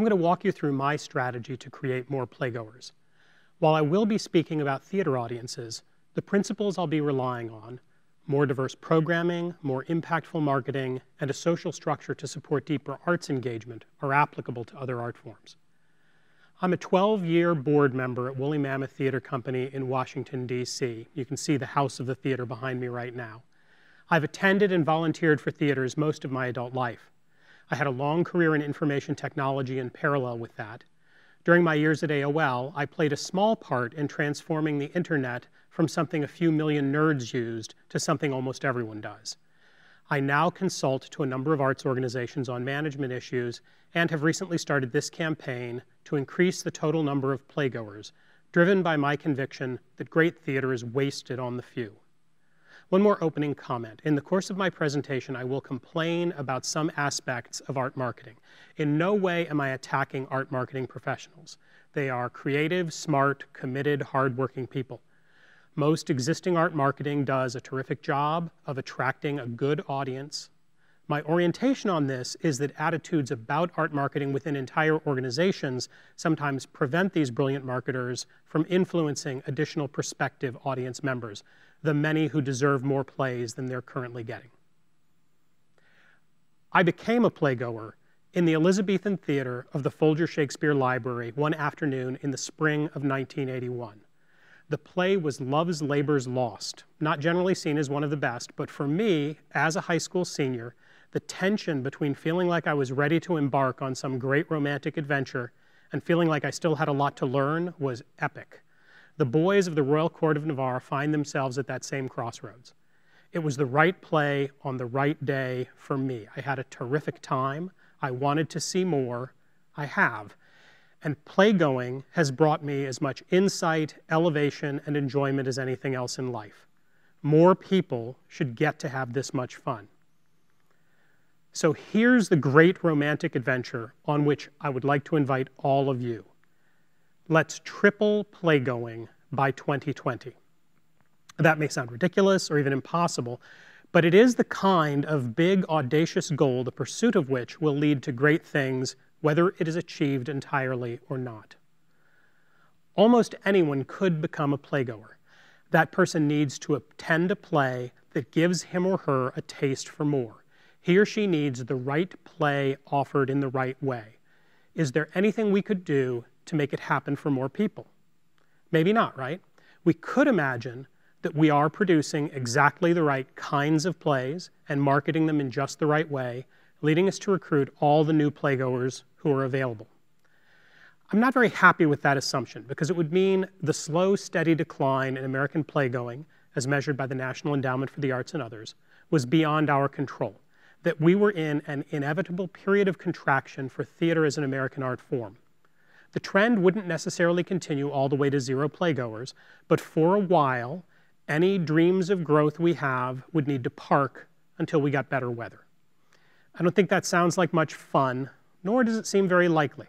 I'm going to walk you through my strategy to create more playgoers. While I will be speaking about theater audiences, the principles I'll be relying on, more diverse programming, more impactful marketing, and a social structure to support deeper arts engagement, are applicable to other art forms. I'm a 12-year board member at Woolly Mammoth Theater Company in Washington, D.C. You can see the house of the theater behind me right now. I've attended and volunteered for theaters most of my adult life. I had a long career in information technology in parallel with that. During my years at AOL, I played a small part in transforming the internet from something a few million nerds used to something almost everyone does. I now consult to a number of arts organizations on management issues and have recently started this campaign to increase the total number of playgoers, driven by my conviction that great theater is wasted on the few. One more opening comment. In the course of my presentation, I will complain about some aspects of art marketing. In no way am I attacking art marketing professionals. They are creative, smart, committed, hardworking people. Most existing art marketing does a terrific job of attracting a good audience. My orientation on this is that attitudes about art marketing within entire organizations sometimes prevent these brilliant marketers from influencing additional prospective audience members, the many who deserve more plays than they're currently getting. I became a playgoer in the Elizabethan Theater of the Folger Shakespeare Library one afternoon in the spring of 1981. The play was Love's Labour's Lost, not generally seen as one of the best, but for me, as a high school senior, the tension between feeling like I was ready to embark on some great romantic adventure and feeling like I still had a lot to learn was epic. The boys of the Royal Court of Navarre find themselves at that same crossroads. It was the right play on the right day for me. I had a terrific time. I wanted to see more. I have. And playgoing has brought me as much insight, elevation, and enjoyment as anything else in life. More people should get to have this much fun. So here's the great romantic adventure on which I would like to invite all of you. Let's triple playgoing by 2020. That may sound ridiculous or even impossible, but it is the kind of big, audacious goal, the pursuit of which will lead to great things, whether it is achieved entirely or not. Almost anyone could become a playgoer. That person needs to attend a play that gives him or her a taste for more. He or she needs the right play offered in the right way. Is there anything we could do to make it happen for more people? Maybe not, right? We could imagine that we are producing exactly the right kinds of plays and marketing them in just the right way, leading us to recruit all the new playgoers who are available. I'm not very happy with that assumption because it would mean the slow, steady decline in American playgoing, as measured by the National Endowment for the Arts and others, was beyond our control, that we were in an inevitable period of contraction for theater as an American art form. The trend wouldn't necessarily continue all the way to zero playgoers, but for a while, any dreams of growth we have would need to park until we got better weather. I don't think that sounds like much fun, nor does it seem very likely.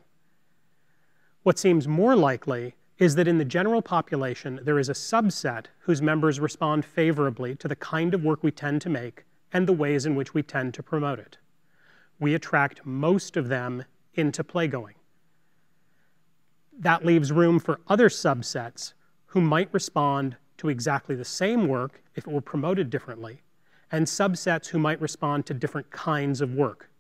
What seems more likely is that in the general population, there is a subset whose members respond favorably to the kind of work we tend to make and the ways in which we tend to promote it. We attract most of them into playgoing. That leaves room for other subsets who might respond to exactly the same work if it were promoted differently, and subsets who might respond to different kinds of work.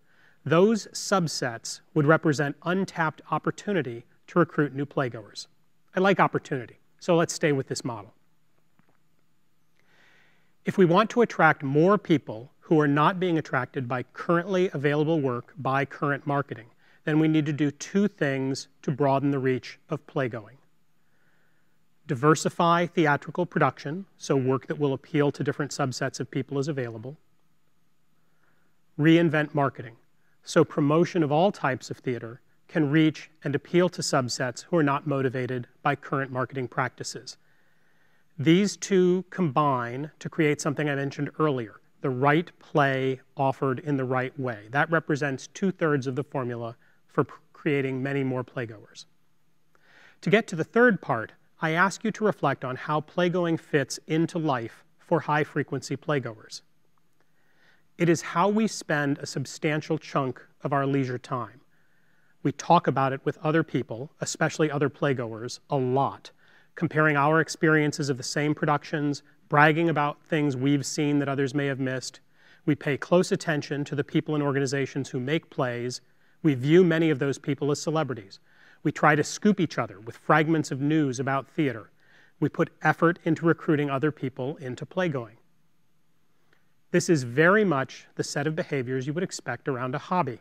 Those subsets would represent untapped opportunity to recruit new playgoers. I like opportunity, so let's stay with this model. If we want to attract more people who are not being attracted by currently available work by current marketing, then we need to do two things to broaden the reach of playgoing. Diversify theatrical production, so work that will appeal to different subsets of people is available. Reinvent marketing, so promotion of all types of theater can reach and appeal to subsets who are not motivated by current marketing practices. These two combine to create something I mentioned earlier, the right play offered in the right way. That represents 2/3 of the formula for creating many more playgoers. To get to the third part, I ask you to reflect on how playgoing fits into life for high-frequency playgoers. It is how we spend a substantial chunk of our leisure time. We talk about it with other people, especially other playgoers, a lot, comparing our experiences of the same productions, bragging about things we've seen that others may have missed. We pay close attention to the people and organizations who make plays. We view many of those people as celebrities. We try to scoop each other with fragments of news about theater. We put effort into recruiting other people into playgoing. This is very much the set of behaviors you would expect around a hobby.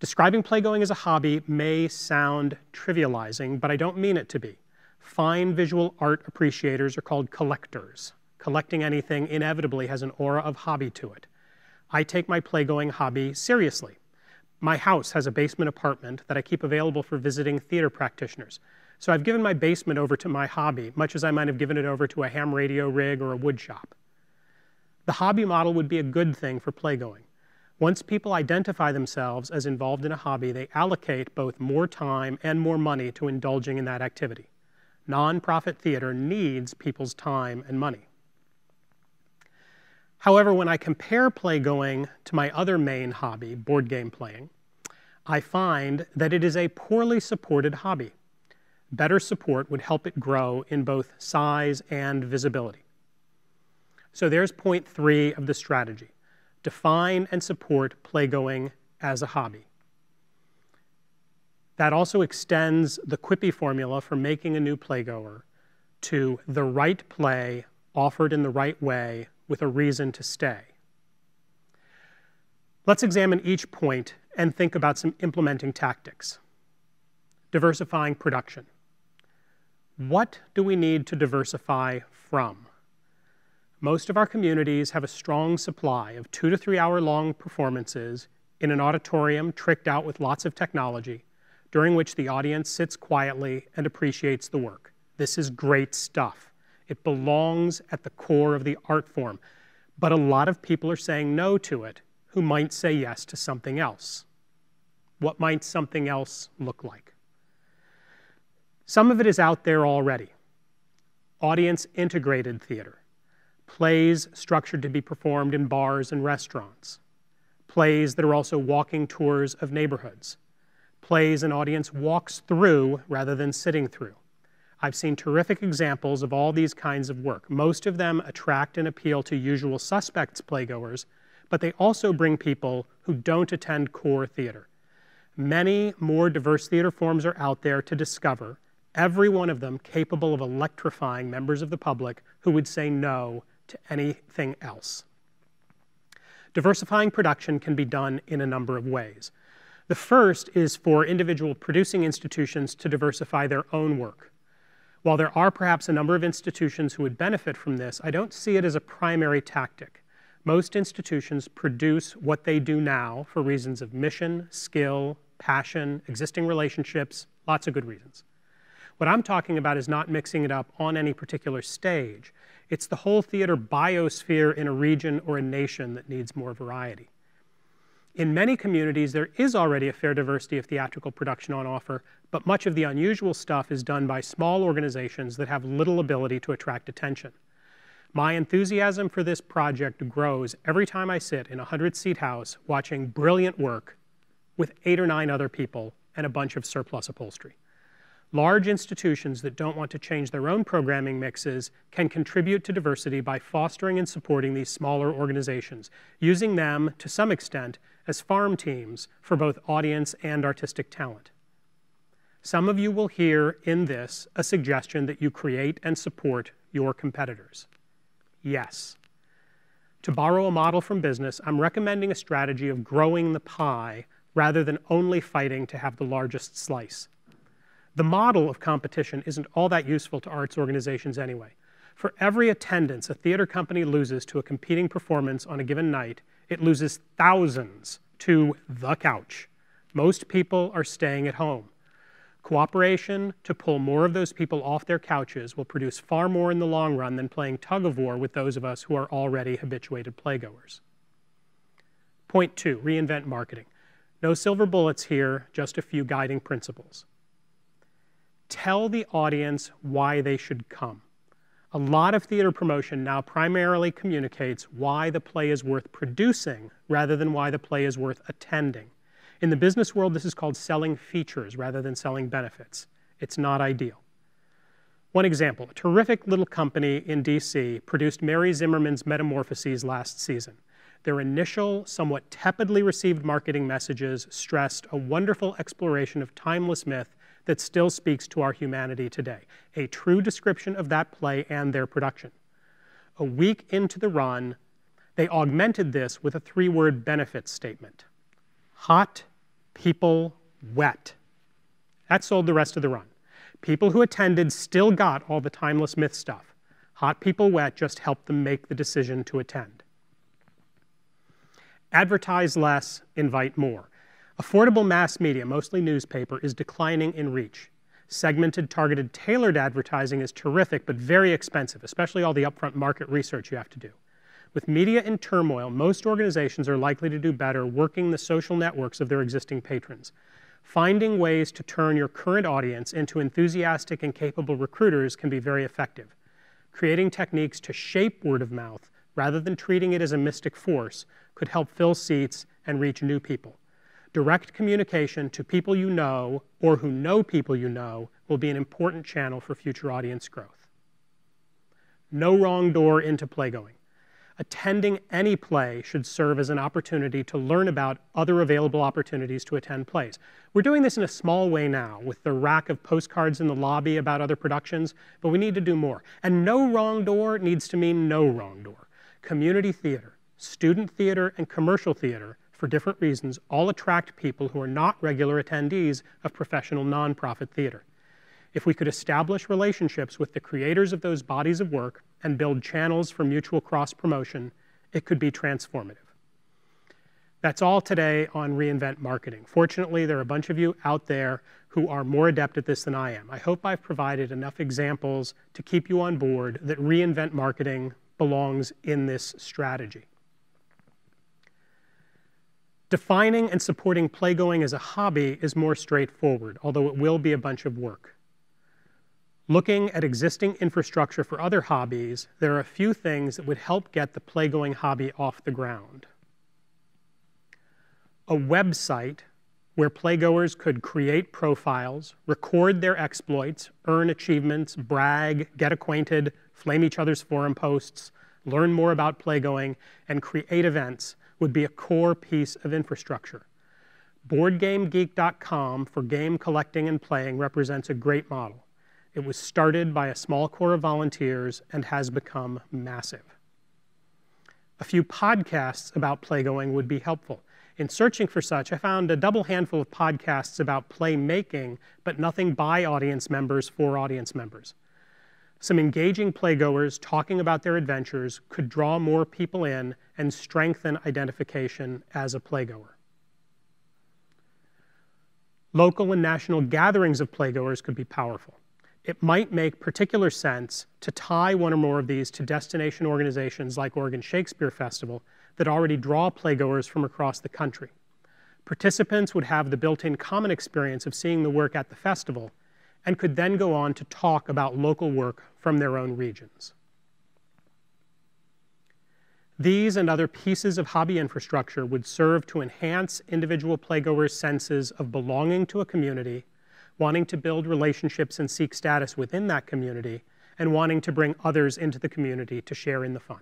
Describing playgoing as a hobby may sound trivializing, but I don't mean it to be. Fine visual art appreciators are called collectors. Collecting anything inevitably has an aura of hobby to it. I take my playgoing hobby seriously. My house has a basement apartment that I keep available for visiting theater practitioners. So I've given my basement over to my hobby, much as I might have given it over to a ham radio rig or a wood shop. The hobby model would be a good thing for playgoing. Once people identify themselves as involved in a hobby, they allocate both more time and more money to indulging in that activity. Nonprofit theater needs people's time and money. However, when I compare playgoing to my other main hobby, board game playing, I find that it is a poorly supported hobby. Better support would help it grow in both size and visibility. So there's point 3 of the strategy. Define and support playgoing as a hobby. That also extends the Quippy formula for making a new playgoer to the right play offered in the right way with a reason to stay. Let's examine each point and think about some implementing tactics. Diversifying production. What do we need to diversify from? Most of our communities have a strong supply of 2 to 3 hour long performances in an auditorium tricked out with lots of technology, during which the audience sits quietly and appreciates the work. This is great stuff. It belongs at the core of the art form, but a lot of people are saying no to it who might say yes to something else. What might something else look like? Some of it is out there already. Audience-integrated theater. Plays structured to be performed in bars and restaurants. Plays that are also walking tours of neighborhoods. Plays an audience walks through rather than sitting through. I've seen terrific examples of all these kinds of work. Most of them attract and appeal to usual suspects playgoers, but they also bring people who don't attend core theater. Many more diverse theater forms are out there to discover, every one of them capable of electrifying members of the public who would say no to anything else. Diversifying production can be done in a number of ways. The first is for individual producing institutions to diversify their own work. While there are perhaps a number of institutions who would benefit from this, I don't see it as a primary tactic. Most institutions produce what they do now for reasons of mission, skill, passion, existing relationships, lots of good reasons. What I'm talking about is not mixing it up on any particular stage. It's the whole theater biosphere in a region or a nation that needs more variety. In many communities, there is already a fair diversity of theatrical production on offer, but much of the unusual stuff is done by small organizations that have little ability to attract attention. My enthusiasm for this project grows every time I sit in a 100-seat house watching brilliant work with 8 or 9 other people and a bunch of surplus upholstery. Large institutions that don't want to change their own programming mixes can contribute to diversity by fostering and supporting these smaller organizations, using them, to some extent, as farm teams for both audience and artistic talent. Some of you will hear in this a suggestion that you create and support your competitors. Yes. To borrow a model from business, I'm recommending a strategy of growing the pie rather than only fighting to have the largest slice. The model of competition isn't all that useful to arts organizations anyway. For every attendance a theater company loses to a competing performance on a given night, it loses thousands to the couch. Most people are staying at home. Cooperation to pull more of those people off their couches will produce far more in the long run than playing tug-of-war with those of us who are already habituated playgoers. Point 2, reinvent marketing. No silver bullets here, just a few guiding principles. Tell the audience why they should come. A lot of theater promotion now primarily communicates why the play is worth producing rather than why the play is worth attending. In the business world, this is called selling features rather than selling benefits. It's not ideal. One example, a terrific little company in DC produced Mary Zimmerman's Metamorphoses last season. Their initial, somewhat tepidly received marketing messages stressed a wonderful exploration of timeless myth that still speaks to our humanity today, a true description of that play and their production. A week into the run, they augmented this with a 3-word benefit statement. Hot, people, wet. That sold the rest of the run. People who attended still got all the timeless myth stuff. Hot, people, wet just helped them make the decision to attend. Advertise less, invite more. Affordable mass media, mostly newspaper, is declining in reach. Segmented, targeted, tailored advertising is terrific, but very expensive, especially all the upfront market research you have to do. With media in turmoil, most organizations are likely to do better working the social networks of their existing patrons. Finding ways to turn your current audience into enthusiastic and capable recruiters can be very effective. Creating techniques to shape word of mouth, rather than treating it as a mystic force, could help fill seats and reach new people. Direct communication to people you know or who know people you know will be an important channel for future audience growth. No wrong door into playgoing. Attending any play should serve as an opportunity to learn about other available opportunities to attend plays. We're doing this in a small way now with the rack of postcards in the lobby about other productions, but we need to do more. And no wrong door needs to mean no wrong door. Community theater, student theater, and commercial theater, for different reasons, all attract people who are not regular attendees of professional nonprofit theater. If we could establish relationships with the creators of those bodies of work and build channels for mutual cross-promotion, it could be transformative. That's all today on Reinvent Marketing. Fortunately, there are a bunch of you out there who are more adept at this than I am. I hope I've provided enough examples to keep you on board that Reinvent Marketing belongs in this strategy. Defining and supporting playgoing as a hobby is more straightforward, although it will be a bunch of work. Looking at existing infrastructure for other hobbies, there are a few things that would help get the playgoing hobby off the ground. A website where playgoers could create profiles, record their exploits, earn achievements, brag, get acquainted, flame each other's forum posts, learn more about playgoing, and create events would be a core piece of infrastructure. BoardGameGeek.com for game collecting and playing represents a great model. It was started by a small core of volunteers and has become massive. A few podcasts about playgoing would be helpful. In searching for such, I found a double handful of podcasts about play making, but nothing by audience members for audience members. Some engaging playgoers talking about their adventures could draw more people in and strengthen identification as a playgoer. Local and national gatherings of playgoers could be powerful. It might make particular sense to tie one or more of these to destination organizations like Oregon Shakespeare Festival that already draw playgoers from across the country. Participants would have the built-in common experience of seeing the work at the festival and could then go on to talk about local work from their own regions. These and other pieces of hobby infrastructure would serve to enhance individual playgoers' senses of belonging to a community, wanting to build relationships and seek status within that community, and wanting to bring others into the community to share in the fun.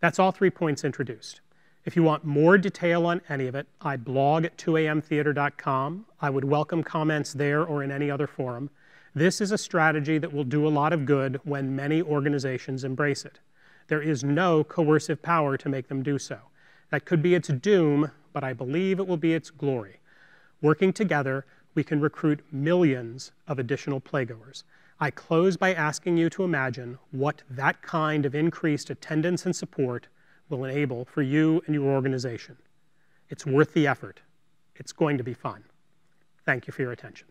That's all 3 points introduced. If you want more detail on any of it, I blog at 2amtheater.com. I would welcome comments there or in any other forum. This is a strategy that will do a lot of good when many organizations embrace it. There is no coercive power to make them do so. That could be its doom, but I believe it will be its glory. Working together, we can recruit millions of additional playgoers. I close by asking you to imagine what that kind of increased attendance and support will enable for you and your organization. It's worth the effort. It's going to be fun. Thank you for your attention.